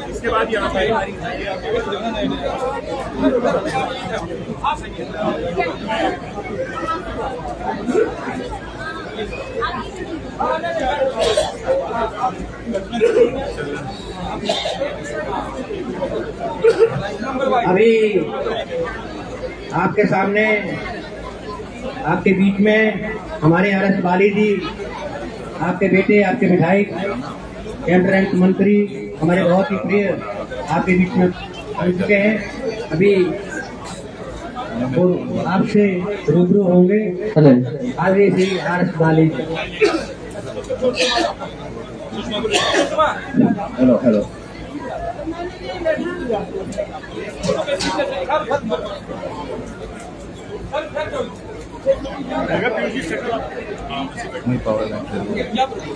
इसके बाद यहाँ पे अभी आपके सामने, आपके बीच में हमारे आरएस बाली जी, आपके बेटे, आपके विधायक, कैबिनेट मंत्री, हमारे बहुत ही प्रिय आपके बीच में आ चुके हैं। अभी वो आपसे रूबरू होंगे। आगे G R S Bali ji. Hello hello.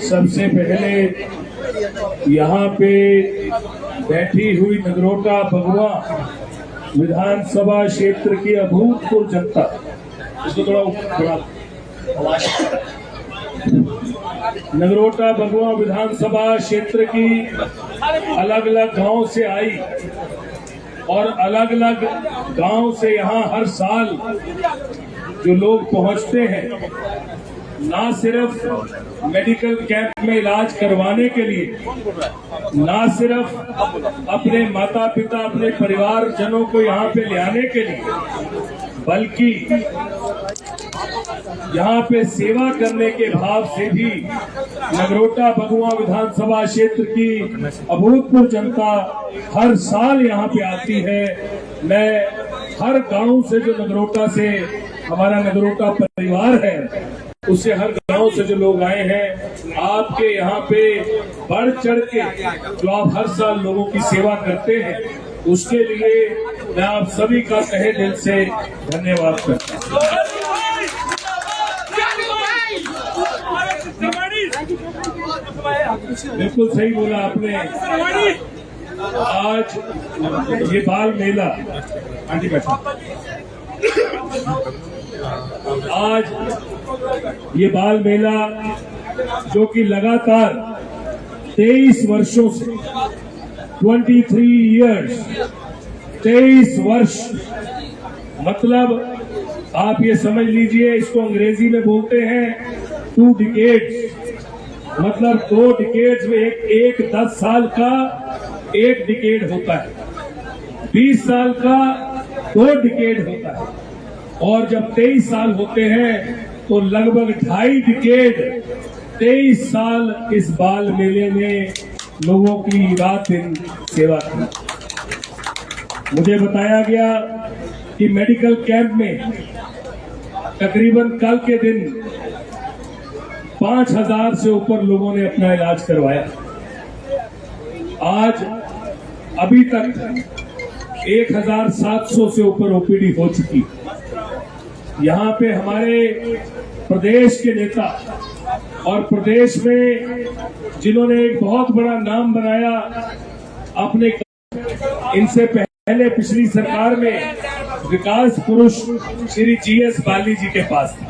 सबसे पहले यहाँ पे बैठी हुई नगरोटा भगवा विधानसभा क्षेत्र की अभूतपूर्व जनता, इसको थोड़ा नगरोटा भगवा विधानसभा क्षेत्र की अलग अलग गांव से आई और अलग अलग गांव से यहाँ हर साल जो लोग पहुंचते हैं, ना सिर्फ मेडिकल कैंप में इलाज करवाने के लिए, ना सिर्फ अपने माता पिता, अपने परिवारजनों को यहाँ पे ले आने के लिए, बल्कि यहाँ पे सेवा करने के भाव से भी नगरोटा भगवा विधानसभा क्षेत्र की अभूतपूर्व जनता हर साल यहाँ पे आती है। मैं हर गांव से, जो नगरोटा से हमारा नगरोटा परिवार है, उससे हर गांव से जो लोग आए हैं, आपके यहाँ पे बढ़ चढ़ के जो आप हर साल लोगों की सेवा करते हैं, उसके लिए मैं आप सभी का तहे दिल से धन्यवाद करता हूँ। बिल्कुल सही बोला आपने। आज ये बाल मेला, आंटी बैठो, आज ये बाल मेला जो कि लगातार 23 वर्षों से 23 इयर्स 23 वर्ष, मतलब आप ये समझ लीजिए, इसको अंग्रेजी में बोलते हैं 2 डिकेड्स, मतलब 2 डिकेड्स में एक 10 साल का एक डिकेड होता है, 20 साल का 2 डिकेड होता है, और जब 23 साल होते हैं तो लगभग 2.5 डिकेड 23 साल इस बाल मेले में लोगों की रात दिन सेवा की। मुझे बताया गया कि मेडिकल कैंप में तकरीबन कल के दिन 5000 से ऊपर लोगों ने अपना इलाज करवाया। आज अभी तक 1700 से ऊपर ओपीडी हो चुकी। यहाँ पे हमारे प्रदेश के नेता और प्रदेश में जिन्होंने एक बहुत बड़ा नाम बनाया अपने, इनसे पहले पिछली सरकार में विकास पुरुष श्री GS बाली जी के पास था।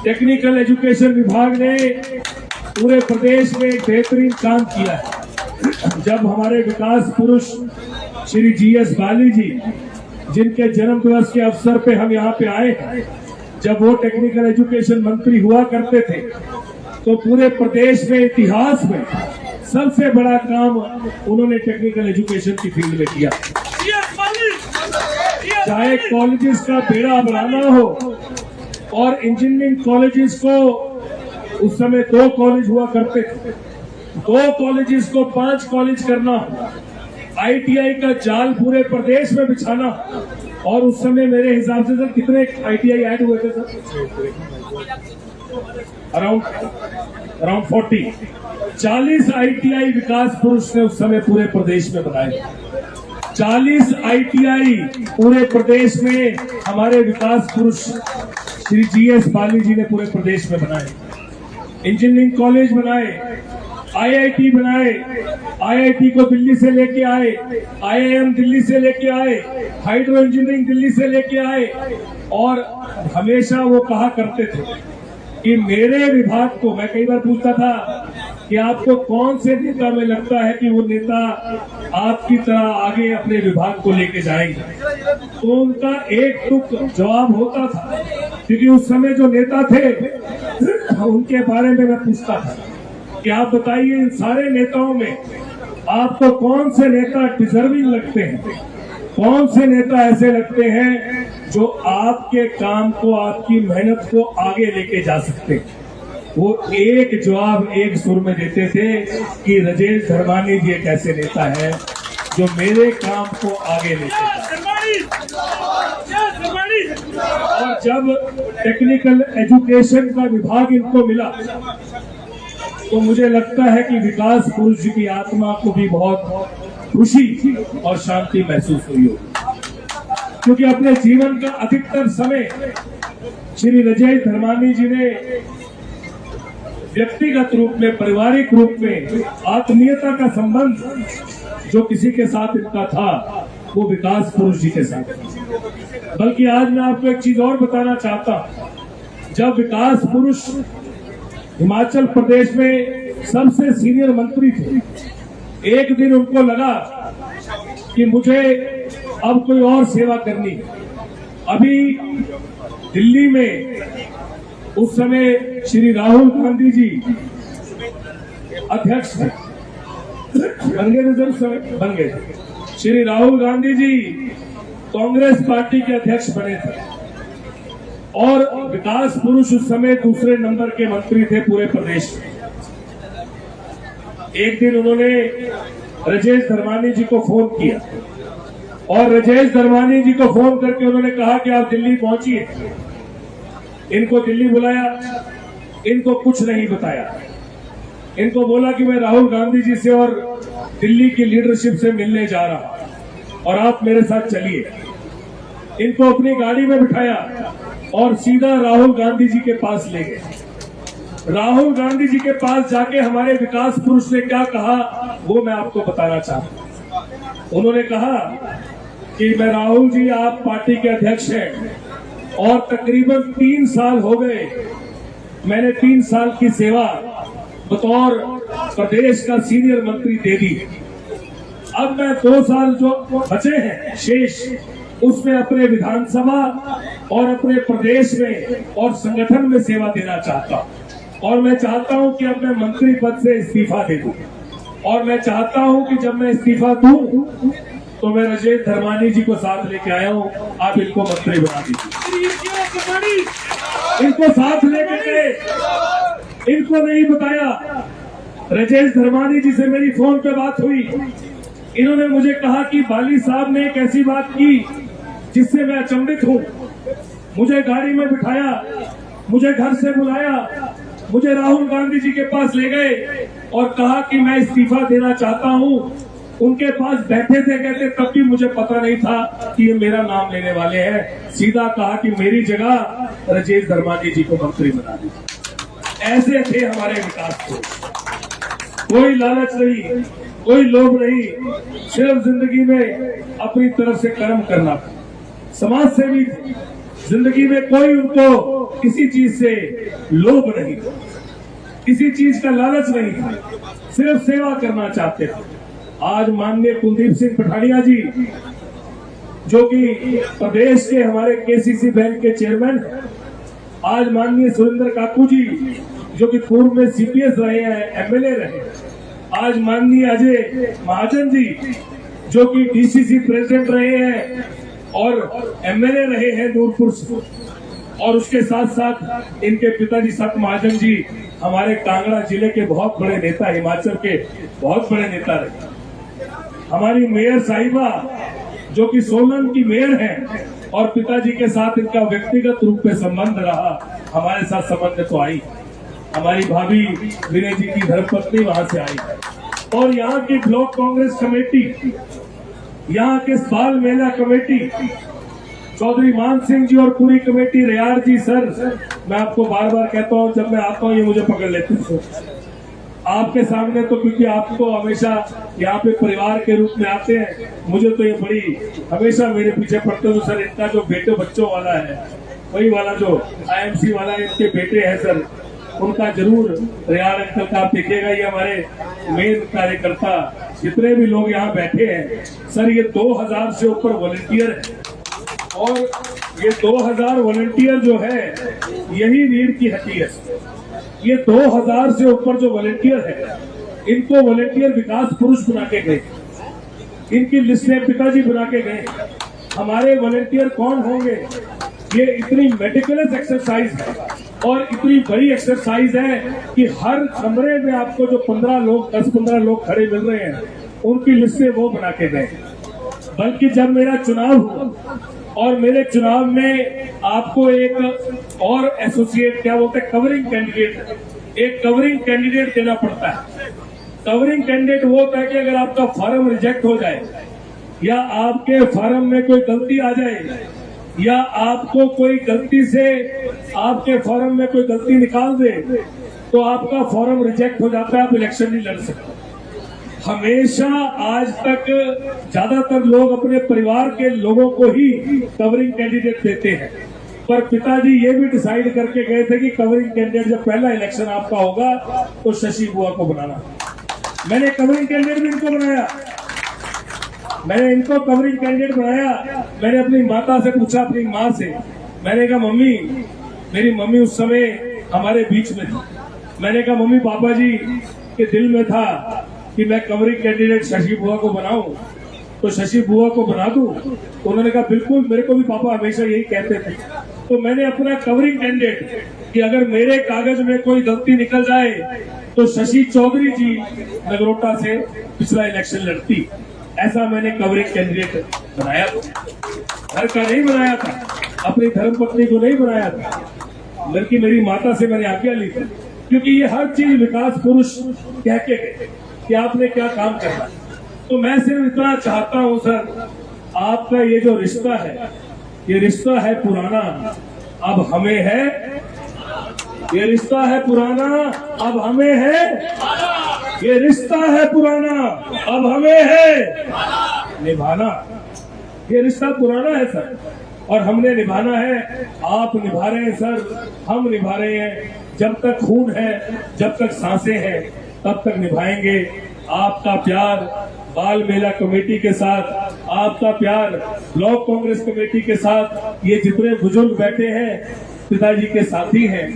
टेक्निकल एजुकेशन विभाग ने पूरे प्रदेश में एक बेहतरीन काम किया है। जब हमारे विकास पुरुष श्री GS बाली जी, जिनके जन्म दिवस के अवसर पे हम यहाँ पे आए हैं, जब वो टेक्निकल एजुकेशन मंत्री हुआ करते थे, तो पूरे प्रदेश में, इतिहास में सबसे बड़ा काम उन्होंने टेक्निकल एजुकेशन की फील्ड में किया। चाहे कॉलेजेस का बेड़ा बनाना हो, और इंजीनियरिंग कॉलेजेस को, उस समय 2 कॉलेज हुआ करते थे, 2 कॉलेजेस को 5 कॉलेज करना, ITI का जाल पूरे प्रदेश में बिछाना, और उस समय मेरे हिसाब से सर कितने ITI ऐड हुए थे सर? अराउंड अराउंड 40 ITI विकास पुरुष ने उस समय पूरे प्रदेश में बनाए। 40 ITI पूरे प्रदेश में हमारे विकास पुरुष श्री GS बाली जी ने पूरे प्रदेश में बनाए। इंजीनियरिंग कॉलेज बनाए, IIT बनाए, IIT को दिल्ली से लेके आए, IIM दिल्ली से लेके आए, हाइड्रो इंजीनियरिंग दिल्ली से लेके आए। और हमेशा वो कहा करते थे कि मेरे विभाग को, मैं कई बार पूछता था कि आपको कौन से नेता में लगता है कि वो नेता आपकी तरह आगे अपने विभाग को लेके जाएंगे, तो उनका एक टुक जवाब होता था, क्योंकि उस समय जो नेता थे उनके बारे में मैं पूछता था कि आप बताइए इन सारे नेताओं में आपको कौन से नेता डिजर्विंग लगते हैं, कौन से नेता ऐसे लगते हैं जो आपके काम को, आपकी मेहनत को आगे लेके जा सकते हैं। वो एक जवाब एक सुर में देते थे कि राजेश धर्मानी जी एक ऐसे नेता है जो मेरे काम को आगे लेके और जब टेक्निकल एजुकेशन का विभाग इनको मिला तो मुझे लगता है कि विकास पुरुष जी की आत्मा को भी बहुत खुशी और शांति महसूस हुई होगी, क्योंकि अपने जीवन का अधिकतर समय श्री राजेश धर्मानी जी ने व्यक्तिगत रूप में, पारिवारिक रूप में आत्मीयता का संबंध जो किसी के साथ इनका था वो विकास पुरुष जी के साथ। बल्कि आज मैं आपको एक चीज और बताना चाहता हूं, जब विकास पुरुष हिमाचल प्रदेश में सबसे सीनियर मंत्री थे, एक दिन उनको लगा कि मुझे अब कोई और सेवा करनी है। अभी दिल्ली में उस समय श्री राहुल गांधी जी अध्यक्ष थे, बन गए थे, उस समय बन गए थे। श्री राहुल गांधी जी कांग्रेस पार्टी के अध्यक्ष बने थे और विकास पुरुष उस समय दूसरे नंबर के मंत्री थे पूरे प्रदेश में। एक दिन उन्होंने राजेश धर्मानी जी को फोन किया और राजेश धर्मानी जी को फोन करके उन्होंने कहा कि आप दिल्ली पहुंचिए। इनको दिल्ली बुलाया, इनको कुछ नहीं बताया, इनको बोला कि मैं राहुल गांधी जी से और दिल्ली की लीडरशिप से मिलने जा रहा हूं और आप मेरे साथ चलिए। इनको अपनी गाड़ी में बिठाया और सीधा राहुल गांधी जी के पास ले गए। राहुल गांधी जी के पास जाके हमारे विकास पुरुष ने क्या कहा वो मैं आपको बताना चाहता हूं। उन्होंने कहा कि मैं राहुल जी, आप पार्टी के अध्यक्ष हैं और तकरीबन 3 साल हो गए, मैंने 3 साल की सेवा बतौर प्रदेश का सीनियर मंत्री दे दी। अब मैं 2 साल जो बचे हैं शेष, उसमें अपने विधानसभा और अपने प्रदेश में और संगठन में सेवा देना चाहता हूं। और मैं चाहता हूं कि अब मैं मंत्री पद से इस्तीफा दे दूं और मैं चाहता हूं कि जब मैं इस्तीफा दूं तो मैं राजेश धर्मानी जी को साथ लेके आया हूं, आप इनको मंत्री बना दीजिए। इनको साथ लेके गए, इनको नहीं बताया। राजेश धर्मानी जी से मेरी फोन पे बात हुई, इन्होंने मुझे कहा कि बाली साहब ने एक ऐसी बात की जिससे मैं अचंभित हूं। मुझे गाड़ी में बिठाया, मुझे घर से बुलाया, मुझे राहुल गांधी जी के पास ले गए और कहा कि मैं इस्तीफा देना चाहता हूं। उनके पास बैठे थे, कहते तब भी मुझे पता नहीं था कि ये मेरा नाम लेने वाले हैं। सीधा कहा कि मेरी जगह राजेश धर्मानी जी को मंत्री बना दीजिए। ऐसे थे हमारे विकास को, कोई लालच नहीं, कोई लोभ नहीं, सिर्फ जिंदगी में अपनी तरफ से कर्म करना। समाज सेवी थे, जिंदगी में कोई उनको किसी चीज से लोभ नहीं, किसी चीज का लालच नहीं था, सिर्फ सेवा करना चाहते थे। आज माननीय कुलदीप सिंह पठानिया जी, जो कि प्रदेश के हमारे KCC बैंक के चेयरमैन हैं, आज माननीय सुरेंद्र काकू जी, जो कि पूर्व में CPS रहे हैं, MLA रहे, आज माननीय अजय महाजन जी, जो कि DCC प्रेसिडेंट रहे हैं और MLA रहे हैं नूरपुर से, और उसके साथ साथ इनके पिताजी सत महाजन जी हमारे कांगड़ा जिले के बहुत बड़े नेता, हिमाचल के बहुत बड़े नेता रहे। हमारी मेयर साहिबा, जो कि सोलन की मेयर हैं और पिताजी के साथ इनका व्यक्तिगत रूप में संबंध रहा, हमारे साथ संबंध तो आई। हमारी भाभी विनय जी की धर्मपत्नी वहां से आई है। और यहाँ की ब्लॉक कांग्रेस कमेटी, यहाँ के बाल मेला कमेटी, चौधरी मान सिंह जी और पूरी कमेटी, रियार जी सर, मैं आपको बार बार कहता हूँ, जब मैं आता हूँ ये मुझे पकड़ लेते हैं आपके सामने, तो क्योंकि आप तो हमेशा यहाँ पे परिवार के रूप में आते हैं, मुझे तो ये बड़ी हमेशा मेरे पीछे पड़ते हो सर। इनका जो बेटे बच्चों वाला है, वही वाला जो IMC वाला इनके बेटे हैं सर, उनका जरूर रियार अंकल का आप देखिएगा। ये हमारे मेन कार्यकर्ता जितने भी लोग यहाँ बैठे हैं सर, ये 2000 से ऊपर वॉलंटियर है। और ये 2000 वॉलंटियर जो है, यही रीढ़ की हड्डी है। ये 2000 से ऊपर जो वॉलंटियर है, इनको वॉलंटियर विकास पुरुष बना के गए, इनकी लिस्टें पिताजी बना के गए। हमारे वॉलंटियर कौन होंगे? ये इतनी मेटिकुलस एक्सरसाइज है और इतनी बड़ी एक्सरसाइज है कि हर कमरे में आपको जो 15 लोग 10-15 लोग खड़े मिल रहे हैं, उनकी लिस्टें वो बना के गए। बल्कि जब मेरा चुनाव हुआ और मेरे चुनाव में आपको एक और एसोसिएट, क्या बोलते हैं, कवरिंग कैंडिडेट, एक कवरिंग कैंडिडेट देना पड़ता है। कवरिंग कैंडिडेट वो होता है कि अगर आपका फॉर्म रिजेक्ट हो जाए, या आपके फॉर्म में कोई गलती आ जाए, या आपको कोई गलती से आपके फॉर्म में कोई गलती निकाल दे, तो आपका फॉर्म रिजेक्ट हो जाता है, आप इलेक्शन नहीं लड़ सकते। हमेशा आज तक ज्यादातर लोग अपने परिवार के लोगों को ही कवरिंग कैंडिडेट देते हैं, पर पिताजी ये भी डिसाइड करके गए थे कि कवरिंग कैंडिडेट जब पहला इलेक्शन आपका होगा तो शशि बुआ को बनाना। मैंने कवरिंग कैंडिडेट भी इनको बनाया, मैंने इनको कवरिंग कैंडिडेट बनाया। मैंने अपनी माता से पूछा, अपनी माँ से, मैंने कहा मम्मी, मेरी मम्मी उस समय हमारे बीच में थी, मैंने कहा मम्मी, पापा जी के दिल में था कि मैं कवरिंग कैंडिडेट शशि बुआ को बनाऊं, तो शशि बुआ को बना दूं। उन्होंने कहा बिल्कुल, मेरे को भी पापा हमेशा यही कहते थे। तो मैंने अपना कवरिंग कैंडिडेट कि अगर मेरे कागज में कोई गलती निकल जाए तो शशि चौधरी जी नगरोटा से पिछला इलेक्शन लड़ती, ऐसा मैंने कवरिंग कैंडिडेट बनाया था। घर का नहीं बनाया था, अपनी धर्मपत्नी को नहीं बनाया था, बल्कि मेरी माता से मैंने आज्ञा ली थी, क्योंकि ये हर चीज विकास पुरुष कह के गए कि आपने क्या काम करना है। तो मैं सिर्फ इतना चाहता हूं सर, आपका ये जो रिश्ता है, ये रिश्ता है पुराना, अब हमें है, ये रिश्ता है पुराना, अब हमें है, ये रिश्ता है पुराना, अब हमें है निभाना। ये रिश्ता पुराना है सर, और हमने निभाना है। आप निभा रहे हैं सर, हम निभा रहे हैं। जब तक खून है, जब तक सांसें हैं, तब तक निभाएंगे। आपका प्यार बाल मेला कमेटी के साथ, आपका प्यार ब्लॉक कांग्रेस कमेटी के साथ, ये जितने बुजुर्ग बैठे हैं पिताजी के साथी हैं,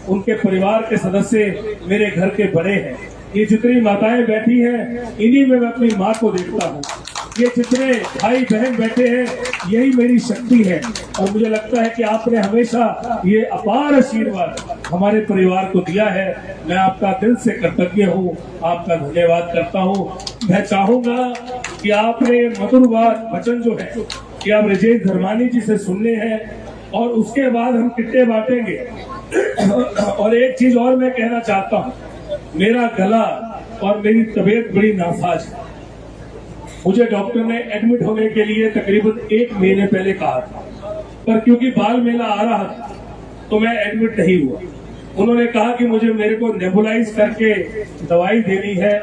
उनके परिवार के सदस्य मेरे घर के बड़े हैं, ये जितनी माताएं बैठी हैं, इन्हीं में मैं अपनी माँ को देखता हूँ। ये जितने भाई बहन बैठे हैं, यही मेरी शक्ति है। और मुझे लगता है कि आपने हमेशा ये अपार आशीर्वाद हमारे परिवार को दिया है। मैं आपका दिल से कृतज्ञ हूँ, आपका धन्यवाद करता हूँ। मैं चाहूंगा कि आपने मधुर वचन जो है कि आप रजेश धर्मानी जी से सुनने हैं, और उसके बाद हम किट्टे बांटेंगे। और एक चीज और मैं कहना चाहता हूँ, मेरा गला और मेरी तबीयत बड़ी नासाज है। मुझे डॉक्टर ने एडमिट होने के लिए तकरीबन 1 महीने पहले कहा था, पर क्योंकि बाल मेला आ रहा था तो मैं एडमिट नहीं हुआ। उन्होंने कहा कि मेरे को नेबुलाइज करके दवाई देनी है,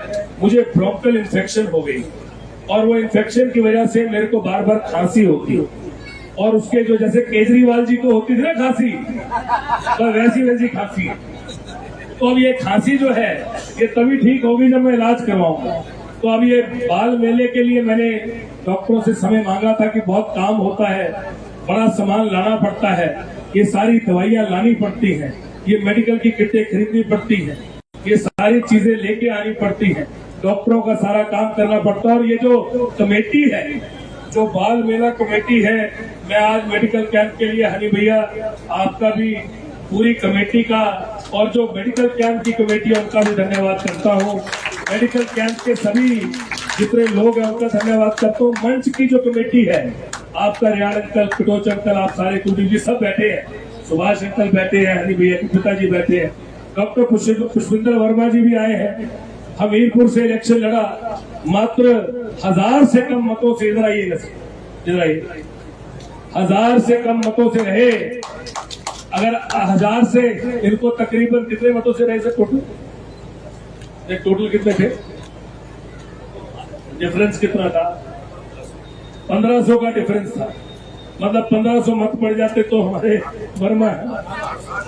मुझे ब्रोंकल इन्फेक्शन हो गई, और वो इन्फेक्शन की वजह से मेरे को बार बार खांसी होती है, और उसके जो जैसे केजरीवाल जी को होती थी ना खांसी, तो वैसी खांसी है। तो अब ये खांसी जो है, ये तभी ठीक होगी जब मैं इलाज करवाऊंगा। तो अब ये बाल मेले के लिए मैंने डॉक्टरों से समय मांगा था कि बहुत काम होता है, बड़ा सामान लाना पड़ता है, ये सारी दवाइयां लानी पड़ती हैं, ये मेडिकल की किटें खरीदनी पड़ती हैं, ये सारी चीजें लेके आनी पड़ती हैं, डॉक्टरों का सारा काम करना पड़ता है। और ये जो कमेटी है, जो बाल मेला कमेटी है, मैं आज मेडिकल कैंप के लिए हनी भैया आपका भी, पूरी कमेटी का, और जो मेडिकल कैंप की कमेटी है उनका भी धन्यवाद करता हूँ। मेडिकल कैंप के सभी जितने लोग हैं उनका धन्यवाद करता हूँ। मंच की जो कमेटी है, आपका रियाण अंकल, पिटोच अंकल, आप सारे कुलदीप जी सब बैठे हैं, सुभाष अंकल बैठे हैं, हनी भैया के पिताजी बैठे हैं, डॉक्टर पुष्पिंदर वर्मा जी भी आए हैं। हमीरपुर से इलेक्शन लड़ा, मात्र 1000 से कम मतों से, इधर आइए, 1000 से कम मतों से रहे। अगर 1000 से इनको तकरीबन कितने मतों से रहे सर टोटल कितने थे? डिफरेंस कितना था? 1500 का डिफरेंस था। मतलब 1500 मत पड़ जाते तो हमारे वर्मा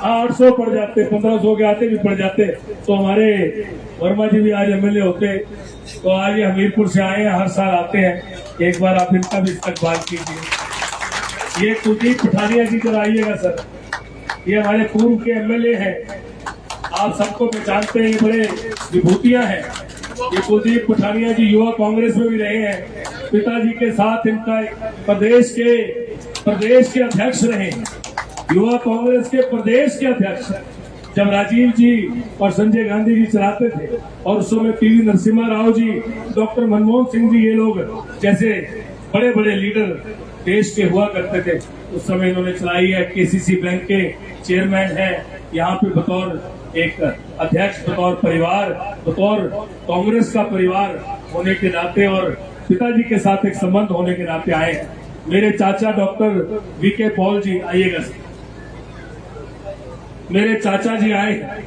800 पड़ जाते, 1500 के आते भी पड़ जाते तो हमारे वर्मा जी भी आज एमएलए होते। तो आज ये हमीरपुर से आए हैं, हर साल आते हैं, एक बार आप इनका भी इस्तकबाल कीजिए। ये कुलदीप पठानिया जी को आइएगा सर, ये हमारे पूर्व के एमएलए हैं, आप सबको पहचानते हैं, ये बड़े विभूतियां हैं। ये कुलदीप पठानिया जी युवा कांग्रेस में भी रहे हैं, पिताजी के साथ इनका प्रदेश के अध्यक्ष रहे, युवा कांग्रेस के प्रदेश के अध्यक्ष, जब राजीव जी और संजय गांधी जी चलाते थे, और उस समय पीवी नरसिम्हा राव जी, डॉक्टर मनमोहन सिंह जी, ये लोग जैसे बड़े बड़े लीडर देश के हुआ करते थे, उस समय इन्होंने चलाई है। केसीसी बैंक के चेयरमैन हैं, यहाँ पे बतौर एक अध्यक्ष, बतौर परिवार, बतौर कांग्रेस का परिवार होने के नाते और पिताजी के साथ एक संबंध होने के नाते आए हैं। मेरे चाचा डॉक्टर वीके पॉल जी, आइएगा सर, मेरे चाचा जी आए हैं।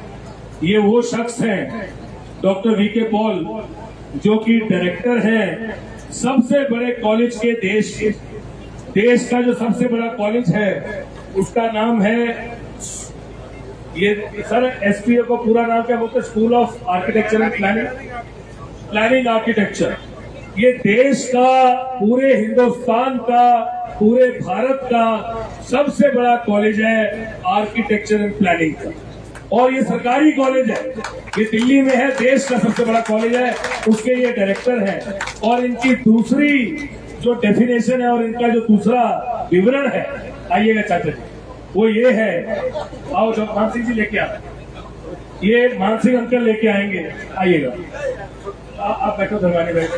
ये वो शख्स हैं डॉक्टर वीके पॉल, जो कि डायरेक्टर हैं सबसे बड़े कॉलेज के, देश का जो सबसे बड़ा कॉलेज है उसका नाम है, ये सर एसपीए को पूरा नाम क्या बोलते हैं? School of architecture and planning architecture. ये देश का, पूरे हिंदुस्तान का, पूरे भारत का सबसे बड़ा कॉलेज है आर्किटेक्चर एंड प्लानिंग का, और ये सरकारी कॉलेज है, ये दिल्ली में है, देश का सबसे बड़ा कॉलेज है, उसके ये डायरेक्टर हैं। और इनकी दूसरी जो डेफिनेशन है और इनका जो दूसरा विवरण है, आइएगा चाचा जी, वो ये है, आओ जो मान सिंह जी लेके आ, ये मान सिंह अंकल लेके आएंगे, आइएगा, आप बैठो धरवानी बैठो।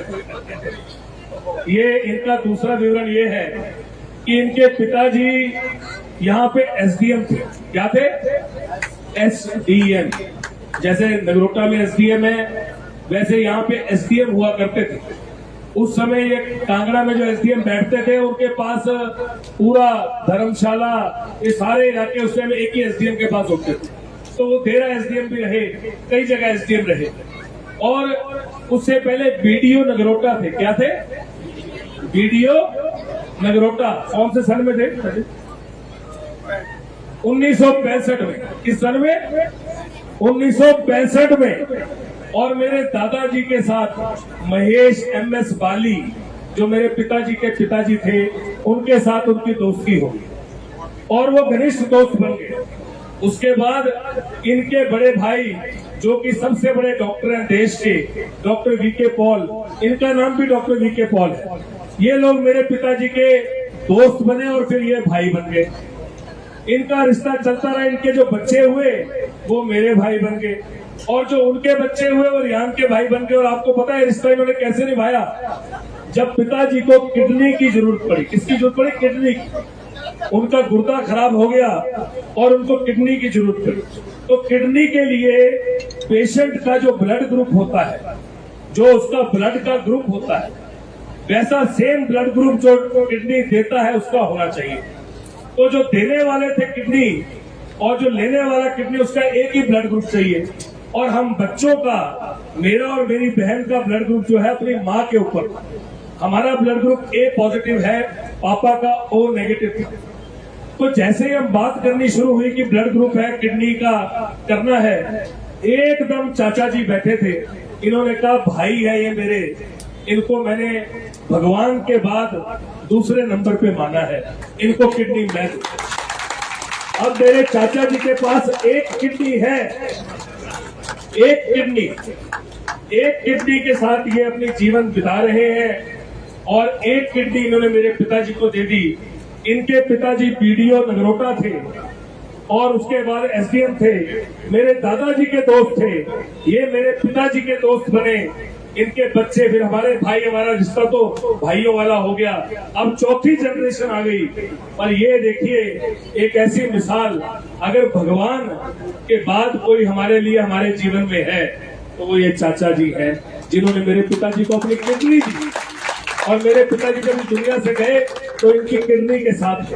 ये इनका दूसरा विवरण ये है कि इनके पिताजी यहाँ पे एसडीएम थे। क्या थे? एसडीएम। जैसे नगरोटा में एसडीएम है, वैसे यहाँ पे एसडीएम हुआ करते थे। उस समय ये कांगड़ा में जो एसडीएम बैठते थे, उनके पास पूरा धर्मशाला, ये सारे इलाके उस समय एक ही एसडीएम के पास होते थे। तो वो 13 एसडीएम भी रहे, कई जगह एसडीएम रहे। और उससे पहले बीडीओ नगरोटा थे। क्या थे? बीडीओ नगरोटा। कौन से सन में थे? 1965 में। किस सन में? 1965 में। और मेरे दादाजी के साथ महेश एमएस बाली, जो मेरे पिताजी के पिताजी थे, उनके साथ उनकी दोस्ती हो और वो घनिष्ठ दोस्त बन गए। उसके बाद इनके बड़े भाई, जो कि सबसे बड़े डॉक्टर हैं देश के, डॉक्टर वीके पॉल, इनका नाम भी डॉक्टर वीके पॉल है। ये लोग मेरे पिताजी के दोस्त बने और फिर ये भाई बन गए। इनका रिश्ता चलता रहा। इनके जो बच्चे हुए वो मेरे भाई बन गए, और जो उनके बच्चे हुए वो रियान के भाई बन गए। और आपको पता है रिश्ता इन्होंने कैसे निभाया? जब पिताजी को किडनी की जरूरत पड़ी। किसकी जरूरत पड़ी? किडनी की। उनका गुर्दा खराब हो गया और उनको किडनी की जरूरत पड़ी। तो किडनी के लिए पेशेंट का जो ब्लड ग्रुप होता है, जो उसका ब्लड का ग्रुप होता है, वैसा सेम ब्लड ग्रुप जो किडनी देता है उसका होना चाहिए। तो जो देने वाले थे किडनी और जो लेने वाला किडनी, उसका एक ही ब्लड ग्रुप चाहिए। और हम बच्चों का, मेरा और मेरी बहन का ब्लड ग्रुप जो है अपनी माँ के ऊपर, हमारा ब्लड ग्रुप ए पॉजिटिव है, पापा का ओ नेगेटिव। तो जैसे ही हम बात करनी शुरू हुई कि ब्लड ग्रुप है, किडनी का करना है, एकदम चाचा जी बैठे थे। इन्होंने कहा भाई है ये मेरे, इनको मैंने भगवान के बाद दूसरे नंबर पे माना है, इनको किडनी मैं दूं। अब मेरे चाचा जी के पास एक किडनी है, एक किडनी के साथ ये अपनी जीवन बिता रहे हैं। और एक किडनी इन्होंने मेरे पिताजी को दे दी। इनके पिताजी बीडीओ नगरोटा थे और उसके बाद एसडीएम थे। मेरे दादाजी के दोस्त थे, ये मेरे पिताजी के दोस्त बने। इनके बच्चे, फिर हमारे भाई, हमारा रिश्ता तो भाइयों वाला हो गया, अब चौथी जनरेशन आ गई। पर ये देखिए एक ऐसी मिसाल, अगर भगवान के बाद कोई हमारे लिए हमारे जीवन में है तो वो ये चाचा जी हैं, जिन्होंने मेरे पिताजी को अपनी किडनी दी। और मेरे पिताजी जब इस दुनिया से गए तो इनकी किडनी के साथ थे।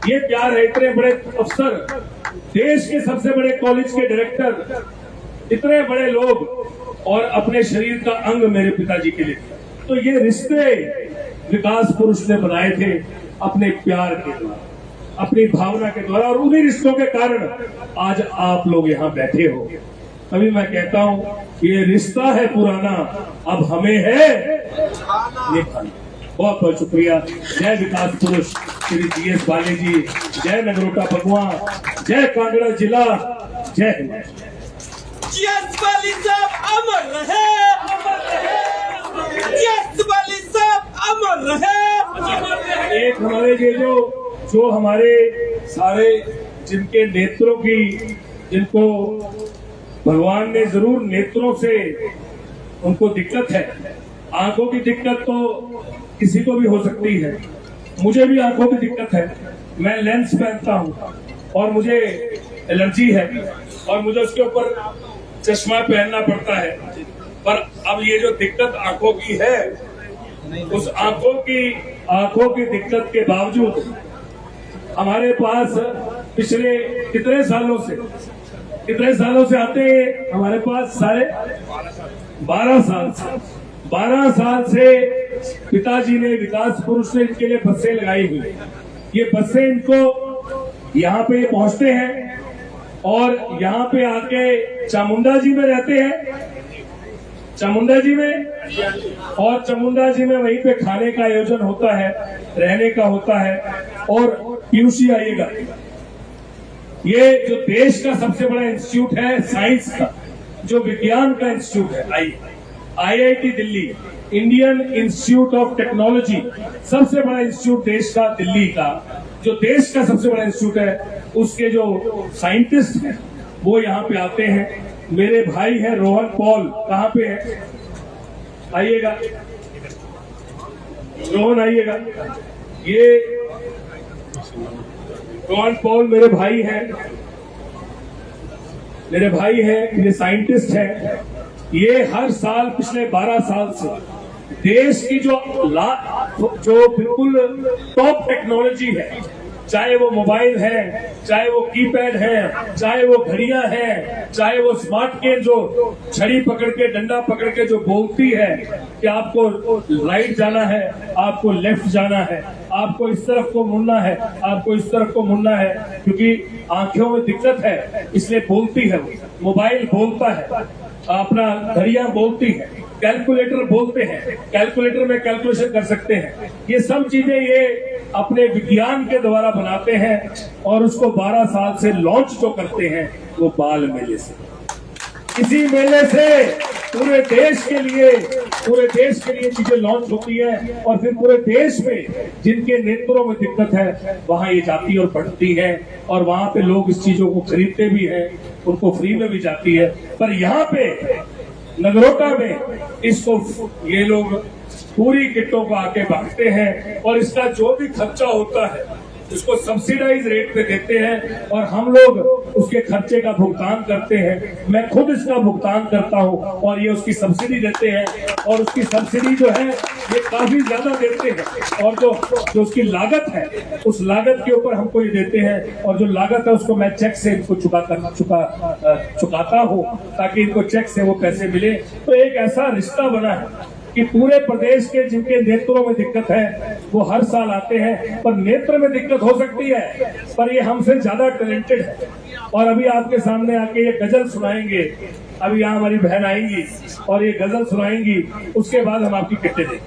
ये प्यार है। इतने बड़े अफसर, देश के सबसे बड़े कॉलेज के डायरेक्टर, इतने बड़े लोग और अपने शरीर का अंग मेरे पिताजी के लिए। तो ये रिश्ते विकास पुरुष ने बनाए थे अपने प्यार के द्वारा, अपनी भावना के द्वारा, और उन्हीं रिश्तों के कारण आज आप लोग यहाँ बैठे हो। तभी मैं कहता हूँ ये रिश्ता है पुराना, अब हमें है निभाना। बहुत बहुत शुक्रिया। जय विकास पुरुष श्री जीएस बाली जी, जय नगरोटा भगवान, जय कांगड़ा जिला, जय हिंद। जीएस बाली साहब अमर रहे, जीएस बाली साहब अमर रहे। एक हमारे ये जो हमारे सारे जिनके नेत्रों की, जिनको भगवान ने जरूर नेत्रों से उनको दिक्कत है, आंखों की दिक्कत तो किसी को भी हो सकती है, मुझे भी आंखों की दिक्कत है, मैं लेंस पहनता हूँ और मुझे एलर्जी है और मुझे उसके ऊपर चश्मा पहनना पड़ता है। पर अब ये जो दिक्कत आंखों की है, उस आंखों की दिक्कत के बावजूद हमारे पास पिछले कितने सालों से आते हैं हमारे पास, सारे 12 साल से पिताजी ने, विकास पुरुष ने इनके लिए बसें लगाई हुई। ये बसें इनको यहाँ पे पहुंचते हैं और यहाँ पे आके चामुंडा जी में रहते हैं, चामुंडा जी में, और चामुंडा जी में वहीं पे खाने का आयोजन होता है, रहने का होता है। और पीयूषी आइएगा, ये जो देश का सबसे बड़ा इंस्टीट्यूट है साइंस का, जो विज्ञान का इंस्टीट्यूट है, IIT Delhi, Indian institute of technology, सबसे बड़ा इंस्टीट्यूट देश का, दिल्ली का, जो देश का सबसे बड़ा इंस्टीट्यूट है, उसके जो साइंटिस्ट हैं वो यहाँ पे आते हैं। मेरे भाई है रोहन पॉल, कहाँ पे है, आइएगा रोहन, आइएगा। ये रोहन पॉल मेरे भाई हैं, ये साइंटिस्ट है। ये हर साल पिछले 12 साल से देश की जो बिल्कुल टॉप टेक्नोलॉजी है, चाहे वो मोबाइल है, चाहे वो कीपैड है, चाहे वो घड़ियां हैं, चाहे वो स्मार्ट केन जो छड़ी पकड़ के, डंडा पकड़ के जो बोलती है कि आपको राइट जाना है, आपको लेफ्ट जाना है, आपको इस तरफ को मुड़ना है, आपको इस तरफ को मुड़ना है, क्योंकि आंखों में दिक्कत है इसलिए बोलती है। मोबाइल बोलता है, अपना घड़ियां बोलती है, कैलकुलेटर बोलते हैं, कैलकुलेटर में कैलकुलेशन कर सकते हैं। ये सब चीजें ये अपने विज्ञान के द्वारा बनाते हैं और उसको 12 साल से लॉन्च जो करते हैं वो बाल मेले से। इसी मेले से पूरे देश के लिए चीजें लॉन्च होती है और फिर पूरे देश में जिनके नेत्रों में दिक्कत है वहां ये जाती और बढ़ती है और वहां पे लोग इस चीजों को खरीदते भी हैं, उनको फ्री में भी जाती है। पर यहाँ पे नगरोटा में इसको ये लोग पूरी किटों को आके बांटते हैं और इसका जो भी खर्चा होता है उसको सब्सिडाइज रेट पे देते हैं और हम लोग उसके खर्चे का भुगतान करते हैं। मैं खुद इसका भुगतान करता हूं और ये उसकी सब्सिडी देते हैं और उसकी सब्सिडी जो है ये काफी ज्यादा देते हैं और जो उसकी लागत है उस लागत के ऊपर हमको ये देते हैं और जो लागत है उसको मैं चेक से इनको चुकाता हूँ ताकि इनको चेक से वो पैसे मिले। तो एक ऐसा रिश्ता बना है कि पूरे प्रदेश के जिनके नेत्रों में दिक्कत है वो हर साल आते हैं। पर नेत्र में दिक्कत हो सकती है पर ये हमसे ज्यादा टैलेंटेड है और अभी आपके सामने आके ये गजल सुनाएंगे। अभी यहाँ हमारी बहन आएंगी और ये गजल सुनाएंगी, उसके बाद हम आपकी किट्टे देंगे।